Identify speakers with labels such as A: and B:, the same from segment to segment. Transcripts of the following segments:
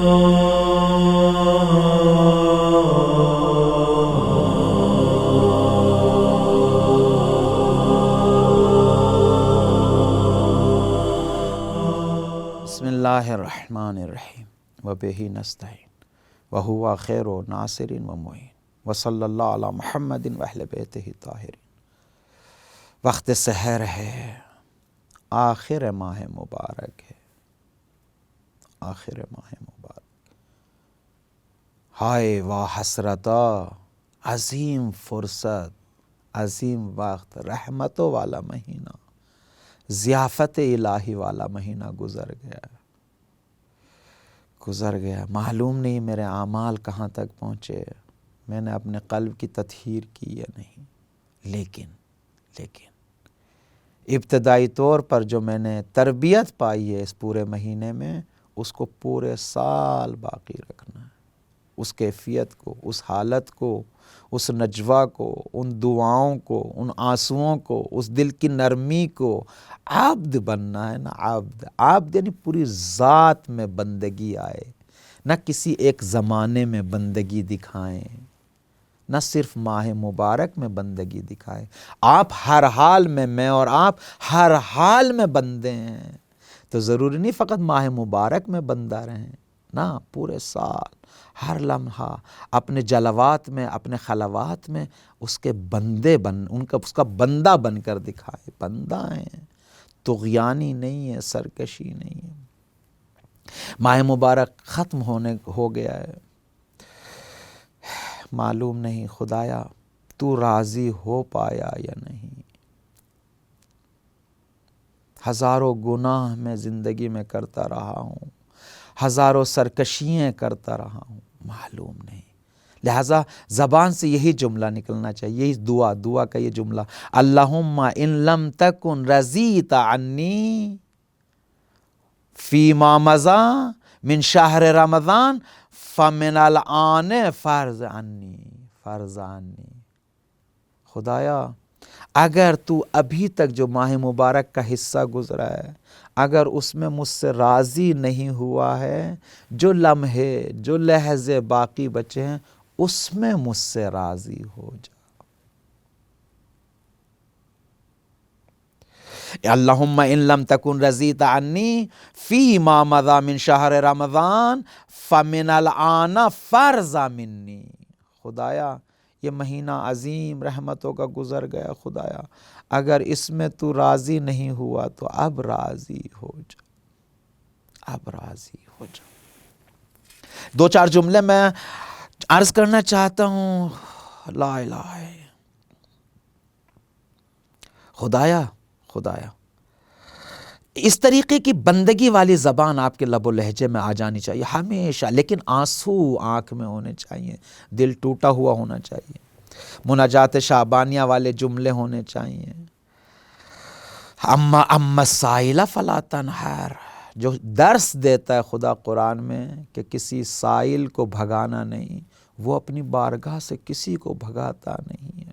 A: بسم اللہ الرحمن الرحیم وبہ نستعین وہو خیر ناصر و معین وصلی اللہ علی محمد واہل بیتہ الطاہرین۔ وقت سحر ہے، آخر ماہ مبارک ہے، آخر ماہ مبارک۔ ہائے واہ حسرتا، عظیم فرصت، عظیم وقت، رحمتوں والا مہینہ، ضیافت الہی والا مہینہ گزر گیا۔ معلوم نہیں میرے اعمال کہاں تک پہنچے، میں نے اپنے قلب کی تطہیر کی یا نہیں، لیکن ابتدائی طور پر جو میں نے تربیت پائی ہے اس پورے مہینے میں، اس کو پورے سال باقی رکھنا ہے۔ اس کیفیت کو، اس حالت کو، اس نجوہ کو، ان دعاؤں کو، ان آنسوؤں کو، اس دل کی نرمی کو، عبد بننا ہے نا، عبد یعنی پوری ذات میں بندگی آئے، نہ کسی ایک زمانے میں بندگی دکھائیں، نہ صرف ماہ مبارک میں بندگی دکھائے۔ آپ ہر حال میں، میں اور آپ ہر حال میں بندے ہیں، تو ضروری نہیں فقط ماہ مبارک میں بندہ رہیں، نہ پورے سال ہر لمحہ اپنے جلوات میں، اپنے خلوات میں اس کے بندے اس کا بندہ بن کر دکھائے۔ بندہ ہیں، طغیانی نہیں ہے، سرکشی نہیں ہے۔ ماہ مبارک ختم ہو گیا ہے، معلوم نہیں خدایا تو راضی ہو پایا یا نہیں۔ ہزاروں گناہ میں زندگی میں کرتا رہا ہوں، ہزاروں سرکشیاں کرتا رہا ہوں، معلوم نہیں۔ لہٰذا زبان سے یہی جملہ نکلنا چاہیے، یہی دعا کا یہ جملہ، اللہم ان لم تکن رضیت عنی فیما مضی من شہر رمضان فمن الآن فرض عنی۔ خدایا اگر تو ابھی تک جو ماہ مبارک کا حصہ گزرا ہے، اگر اس میں مجھ سے راضی نہیں ہوا ہے، جو لمحے، جو لحظے باقی بچے ہیں، اس میں مجھ سے راضی ہو جا۔ اللہم ان لم تکن رضیت عنی فی ما مضی من شہر رمضان فمن الآن فرض منی۔ خدایا یہ مہینہ عظیم رحمتوں کا گزر گیا، خدایا اگر اس میں تو راضی نہیں ہوا تو اب راضی ہو جا، اب راضی ہو جا۔ دو چار جملے میں عرض کرنا چاہتا ہوں۔ لا الہ خدایا اس طریقے کی بندگی والی زبان آپ کے لب و لہجے میں آ جانی چاہیے ہمیشہ، لیکن آنسو آنکھ میں ہونے چاہیے، دل ٹوٹا ہوا ہونا چاہیے، مناجات شعبانیہ والے جملے ہونے چاہیے۔ اما السائل فلا تنہر، جو درس دیتا ہے خدا قرآن میں کہ کسی سائل کو بھگانا نہیں، وہ اپنی بارگاہ سے کسی کو بھگاتا نہیں ہے۔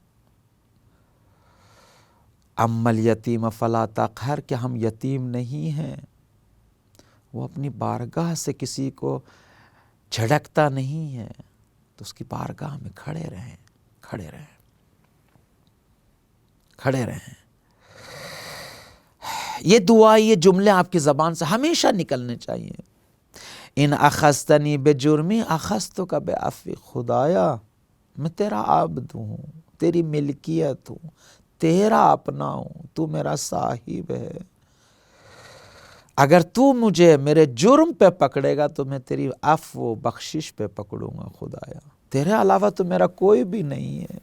A: اما الیتیم فلا تقہر، کہ ہم یتیم نہیں ہیں، وہ اپنی بارگاہ سے کسی کو جھڑکتا نہیں ہے، تو اس کی بارگاہ میں کھڑے رہیں۔ یہ دعا، یہ جملے آپ کی زبان سے ہمیشہ نکلنے چاہیے۔ ان اخذتنی بجرمی اخذتک بعفوی، خدایا میں تیرا عبد ہوں، تیری ملکیت ہوں، تیرا اپنا ہوں، تو میرا صاحب ہے۔ اگر تو مجھے میرے جرم پہ پکڑے گا تو میں تیری عفو و بخشش پہ پکڑوں گا۔ خدایا تیرے علاوہ تو میرا کوئی بھی نہیں ہے۔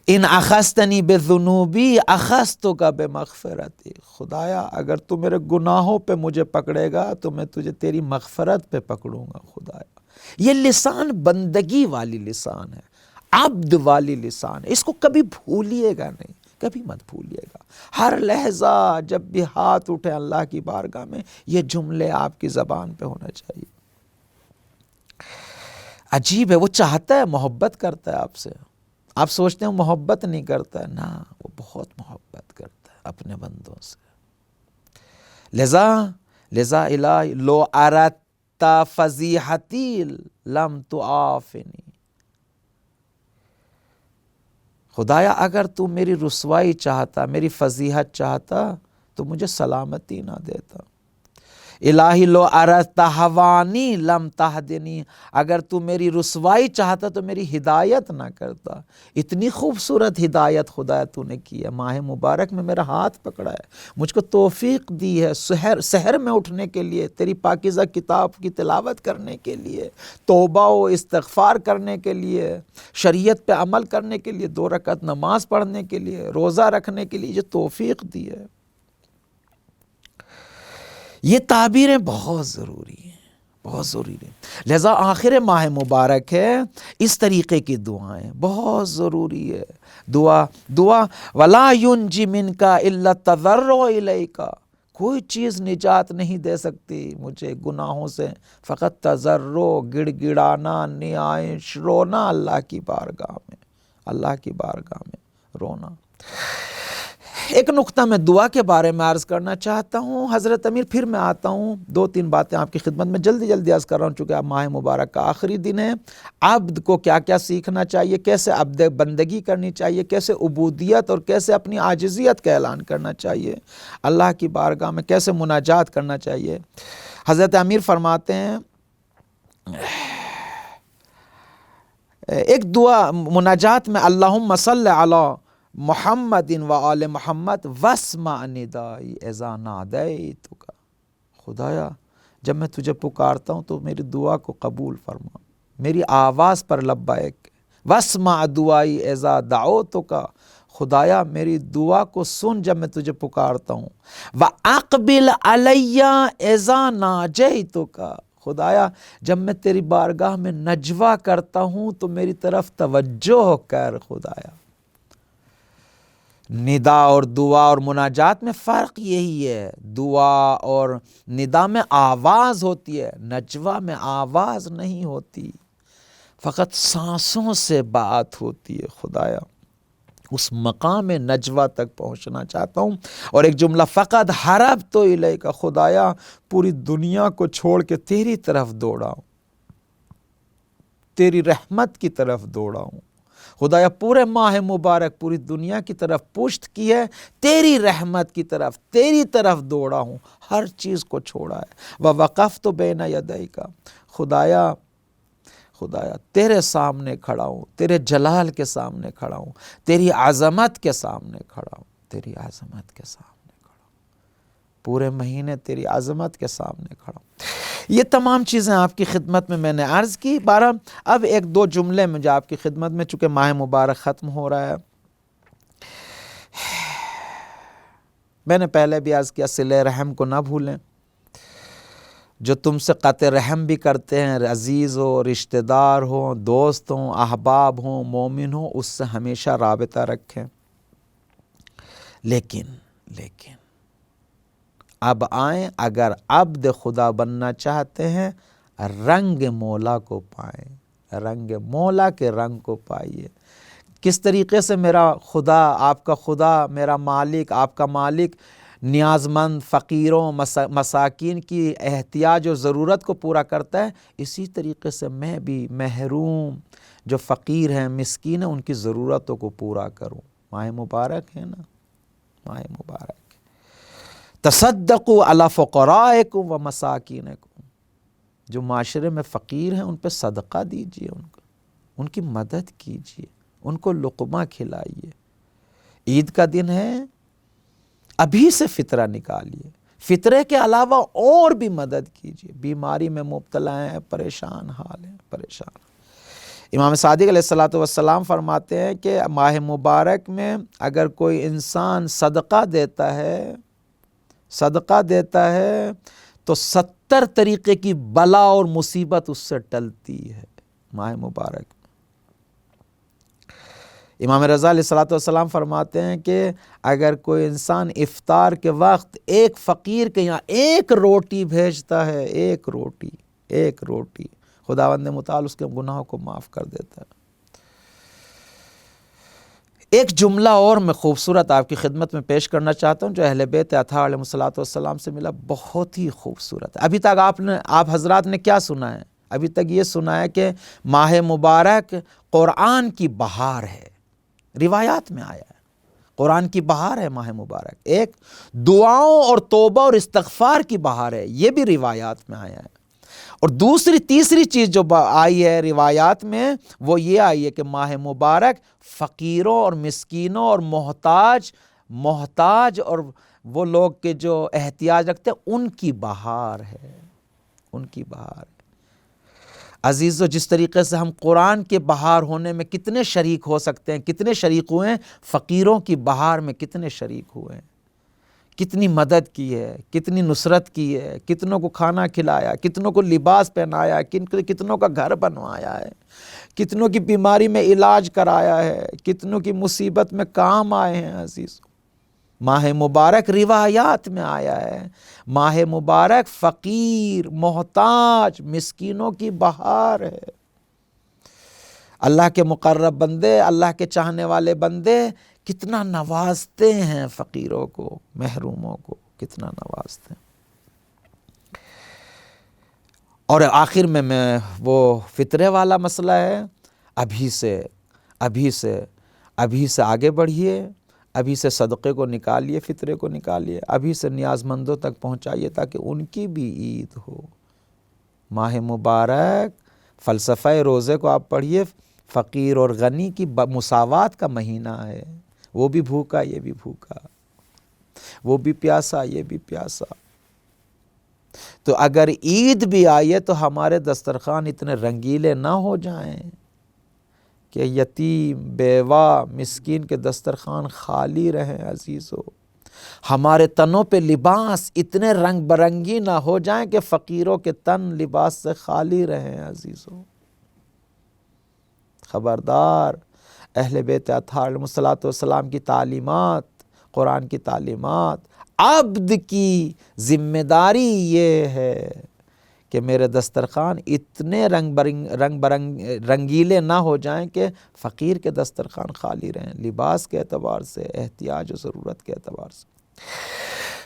A: ان اخذتنی بذنوبی اخذتک بمغفرتی، خدایا اگر تو میرے گناہوں پہ مجھے پکڑے گا تو میں تجھے تیری مغفرت پہ پکڑوں گا۔ خدایا یہ لسان بندگی والی لسان ہے، عبد والی لسان ہے، اس کو کبھی بھولیے گا نہیں، کبھی مت بھولیے گا۔ ہر لحظہ جب بھی ہاتھ اٹھے اللہ کی بارگاہ میں، یہ جملے آپ کی زبان پہ ہونا چاہیے۔ عجیب ہے، وہ چاہتا ہے، محبت کرتا ہے آپ سے۔ آپ سوچتے ہیں وہ محبت نہیں کرتا ہے، نا، وہ بہت محبت کرتا ہے اپنے بندوں سے۔ لذا الہی لو اردت اردت فضیحتی لم تعافنی، خدایا اگر تو میری رسوائی چاہتا، میری فضیحت چاہتا تو مجھے سلامتی نہ دیتا۔ الہی لو اردت ہوانی لم تہدنی، اگر تو میری رسوائی چاہتا تو میری ہدایت نہ کرتا۔ اتنی خوبصورت ہدایت خدایا تو نے کی ہے، ماہ مبارک میں میرا ہاتھ پکڑا ہے، مجھ کو توفیق دی ہے سحر میں اٹھنے کے لیے، تیری پاکیزہ کتاب کی تلاوت کرنے کے لیے، توبہ و استغفار کرنے کے لیے، شریعت پہ عمل کرنے کے لیے، 2 رکعت نماز پڑھنے کے لیے، روزہ رکھنے کے لیے، یہ توفیق دی ہے۔ یہ تعبیریں بہت ضروری ہیں، بہت ضروری ہیں، لہذا آخر ماہ مبارک ہے، اس طریقے کی دعائیں بہت ضروری ہے۔ دعا وَلَا يُنْجِ مِنْكَ إِلَّا التَّضَرُّعُ إِلَيْكَ، کوئی چیز نجات نہیں دے سکتی مجھے گناہوں سے، فقط تضرع، گڑ گڑانا، نیائش، رونا اللہ کی بارگاہ میں، اللہ کی بارگاہ میں رونا۔ ایک نقطہ میں دعا کے بارے میں عرض کرنا چاہتا ہوں حضرت امیر، پھر میں آتا ہوں 2-3 باتیں آپ کی خدمت میں جلدی عرض کر رہا ہوں، چونکہ اب ماہ مبارک کا آخری دن ہے۔ عبد کو کیا کیا سیکھنا چاہیے، کیسے عبد بندگی کرنی چاہیے، کیسے عبودیت اور کیسے اپنی عاجزیت کا اعلان کرنا چاہیے، اللہ کی بارگاہ میں کیسے مناجات کرنا چاہیے۔ حضرت امیر فرماتے ہیں ایک دعا مناجات میں، اللہم صلی علی محمد و آل محمد واسمع ندائی اذا نادیتک، خدایا جب میں تجھے پکارتا ہوں تو میری دعا کو قبول فرما، میری آواز پر لبیک، واسمع دعائی اذا دعوتک، خدایا میری دعا کو سن جب میں تجھے پکارتا ہوں، واقبل علی اذا ناجیتک، خدایا جب میں تیری بارگاہ میں نجوہ کرتا ہوں تو میری طرف توجہ کر۔ خدایا ندا اور دعا اور مناجات میں فرق یہی ہے، دعا اور ندا میں آواز ہوتی ہے، نجوہ میں آواز نہیں ہوتی، فقط سانسوں سے بات ہوتی ہے۔ خدایا اس مقام نجوہ تک پہنچنا چاہتا ہوں۔ اور ایک جملہ، فقط حربت الیک، خدایا پوری دنیا کو چھوڑ کے تیری طرف دوڑا ہوں، تیری رحمت کی طرف دوڑا ہوں۔ خدایا پورے ماہ مبارک پوری دنیا کی طرف پشت کی ہے، تیری رحمت کی طرف، تیری طرف دوڑا ہوں، ہر چیز کو چھوڑا ہے۔ وَوَقَفْتُ بَيْنَ يَدَيْكَ، خدایا تیرے سامنے کھڑا ہوں، تیرے جلال کے سامنے کھڑا ہوں، تیری عظمت کے سامنے کھڑا ہوں، تیری عظمت کے سامنے کھڑا ہوں، پورے مہینے تیری عظمت کے سامنے کھڑا ہوں۔ یہ تمام چیزیں آپ کی خدمت میں نے عرض کی۔ اب 1-2 جملے مجھے آپ کی خدمت میں، چونکہ ماہ مبارک ختم ہو رہا ہے، میں نے پہلے بھی عرض کیا، صلہ رحم کو نہ بھولیں، جو تم سے قطع رحم بھی کرتے ہیں، عزیز ہو، رشتہ دار ہوں، دوست ہوں، احباب ہوں، مومن ہوں، اس سے ہمیشہ رابطہ رکھیں۔ لیکن اب آئیں، اگر عبد خدا بننا چاہتے ہیں، رنگ مولا کو پائیں، رنگ مولا کے رنگ کو پائیے۔ کس طریقے سے میرا خدا، آپ کا خدا، میرا مالک، آپ کا مالک نیاز مند فقیروں مساکین کی احتیاج و ضرورت کو پورا کرتا ہے، اسی طریقے سے میں بھی محروم جو فقیر ہیں، مسکین ہیں، ان کی ضرورتوں کو پورا کروں۔ ماہ مبارک ہے نا، ماہ مبارک، تصدقوا علی فقرائکم و مساکینکم، جو معاشرے میں فقیر ہیں ان پہ صدقہ دیجئے، ان کی مدد کیجئے، ان کو لقمہ کھلائیے۔ عید کا دن ہے، ابھی سے فطرہ نکالیے، فطرے کے علاوہ اور بھی مدد کیجئے، بیماری میں مبتلا ہیں، پریشان حال ہیں، پریشان۔ امام صادق علیہ السلام فرماتے ہیں کہ ماہ مبارک میں اگر کوئی انسان صدقہ دیتا ہے تو 70 طریقے کی بلا اور مصیبت اس سے ٹلتی ہے ماہ مبارک۔ امام رضا علیہ السلام فرماتے ہیں کہ اگر کوئی انسان افطار کے وقت ایک فقیر کے یہاں 1 روٹی بھیجتا ہے، 1 روٹی، خداوند متعال اس کے گناہوں کو معاف کر دیتا ہے۔ ایک جملہ اور میں خوبصورت آپ کی خدمت میں پیش کرنا چاہتا ہوں جو اہل بیت اطہار علیہ الصلوۃ والسلام سے ملا، بہت ہی خوبصورت ہے۔ ابھی تک آپ حضرات نے کیا سنا ہے؟ ابھی تک یہ سنا ہے کہ ماہ مبارک قرآن کی بہار ہے، روایات میں آیا ہے قرآن کی بہار ہے ماہ مبارک، ایک دعاؤں اور توبہ اور استغفار کی بہار ہے، یہ بھی روایات میں آیا ہے۔ اور تیسری چیز جو آئی ہے روایات میں وہ یہ آئی ہے کہ ماہ مبارک فقیروں اور مسکینوں اور محتاج اور وہ لوگ کے جو احتیاج رکھتے ہیں ان کی بہار ہے، ان کی بہار ہے۔ عزیزو، جس طریقے سے ہم قرآن کے بہار ہونے میں کتنے شریک ہو سکتے ہیں، کتنے شریک ہوئے ہیں، فقیروں کی بہار میں کتنے شریک ہوئے ہیں، کتنی مدد کی ہے، کتنی نصرت کی ہے، کتنوں کو کھانا کھلایا، کتنوں کو لباس پہنایا، کتنوں کا گھر بنوایا ہے، کتنوں کی بیماری میں علاج کرایا ہے، کتنوں کی مصیبت میں کام آئے ہیں۔ عزیزو، ماہ مبارک روایات میں آیا ہے، ماہ مبارک فقیر، محتاج، مسکینوں کی بہار ہے۔ اللہ کے مقرب بندے، اللہ کے چاہنے والے بندے کتنا نوازتے ہیں فقیروں کو، محروموں کو کتنا نوازتے ہیں۔ اور آخر میں وہ فطرے والا مسئلہ ہے، ابھی سے آگے بڑھیے، ابھی سے صدقے کو نکالیے، فطرے کو نکالیے، ابھی سے نیاز مندوں تک پہنچائیے تاکہ ان کی بھی عید ہو۔ ماہ مبارک، فلسفہ روزے کو آپ پڑھیے، فقیر اور غنی کی مساوات کا مہینہ ہے، وہ بھی بھوکا یہ بھی بھوکا، وہ بھی پیاسا یہ بھی پیاسا۔ تو اگر عید بھی آئے تو ہمارے دسترخوان اتنے رنگیلے نہ ہو جائیں کہ یتیم، بیوہ، مسکین کے دسترخوان خالی رہیں۔ عزیزو، ہمارے تنوں پہ لباس اتنے رنگ برنگی نہ ہو جائیں کہ فقیروں کے تن لباس سے خالی رہیں۔ عزیزو، خبردار، اہل بیت اطہار علیہ الصلوۃ والسلام کی تعلیمات، قرآن کی تعلیمات، عبد کی ذمہ داری یہ ہے کہ میرے دسترخوان اتنے رنگیلے نہ ہو جائیں کہ فقیر کے دسترخوان خالی رہیں، لباس کے اعتبار سے، احتیاج و ضرورت کے اعتبار سے۔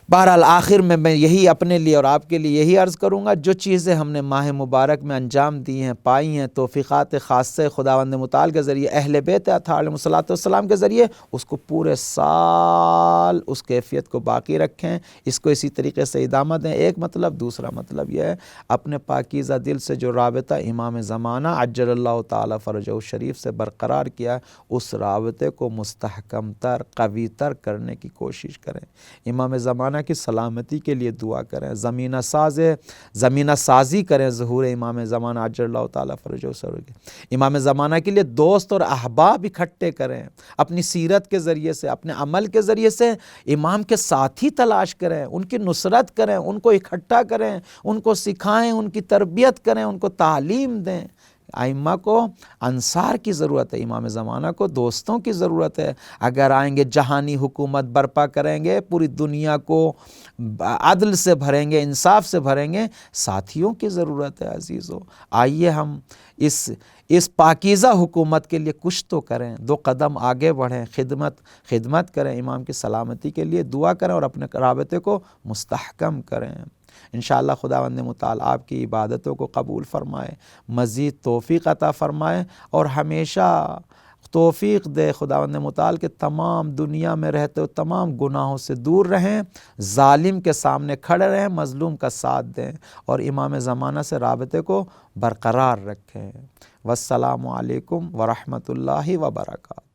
A: بہرحال آخر میں یہی اپنے لیے اور آپ کے لیے یہی عرض کروں گا، جو چیزیں ہم نے ماہ مبارک میں انجام دی ہیں، پائی ہیں، توفیقات خاصے خداوند متعال کے ذریعے، اہل بیت اطہار علیہ الصلوۃ والسلام کے ذریعے، اس کو پورے سال اس کیفیت کو باقی رکھیں، اس کو اسی طریقے سے ادامہ دیں۔ ایک مطلب، دوسرا مطلب یہ ہے اپنے پاکیزہ دل سے جو رابطہ امام زمانہ عجل اللہ تعالیٰ فرجہ الشریف سے برقرار کیا ہے، اس رابطے کو مستحکم تر، قوی تر کرنے کی کوشش کریں۔ امام زمانہ کی سلامتی کے لیے دعا کریں، زمینہ سازی کریں ظہور امام زمانہ عجل اللہ تعالیٰ فرجہ الشریف۔ امام زمانہ کے لیے دوست اور احباب اکٹھے کریں، اپنی سیرت کے ذریعے سے، اپنے عمل کے ذریعے سے امام کے ساتھی تلاش کریں، ان کی نصرت کریں، ان کو اکٹھا کریں، ان کو سکھائیں، ان کی تربیت کریں، ان کو تعلیم دیں۔ ائمہ کو انصار کی ضرورت ہے، امام زمانہ کو دوستوں کی ضرورت ہے۔ اگر آئیں گے جہانی حکومت برپا کریں گے، پوری دنیا کو عدل سے بھریں گے، انصاف سے بھریں گے، ساتھیوں کی ضرورت ہے۔ عزیزو، آئیے ہم اس پاکیزہ حکومت کے لیے کچھ تو کریں، 2 قدم آگے بڑھیں، خدمت کریں، امام کی سلامتی کے لیے دعا کریں اور اپنے رابطے کو مستحکم کریں۔ انشاءاللہ خداوند متعال آپ کی عبادتوں کو قبول فرمائے، مزید توفیق عطا فرمائے اور ہمیشہ توفیق دے خداوند متعال کے تمام دنیا میں رہتے ہو تمام گناہوں سے دور رہیں، ظالم کے سامنے کھڑے رہیں، مظلوم کا ساتھ دیں اور امام زمانہ سے رابطے کو برقرار رکھیں۔ والسلام علیکم ورحمۃ اللہ وبرکاتہ۔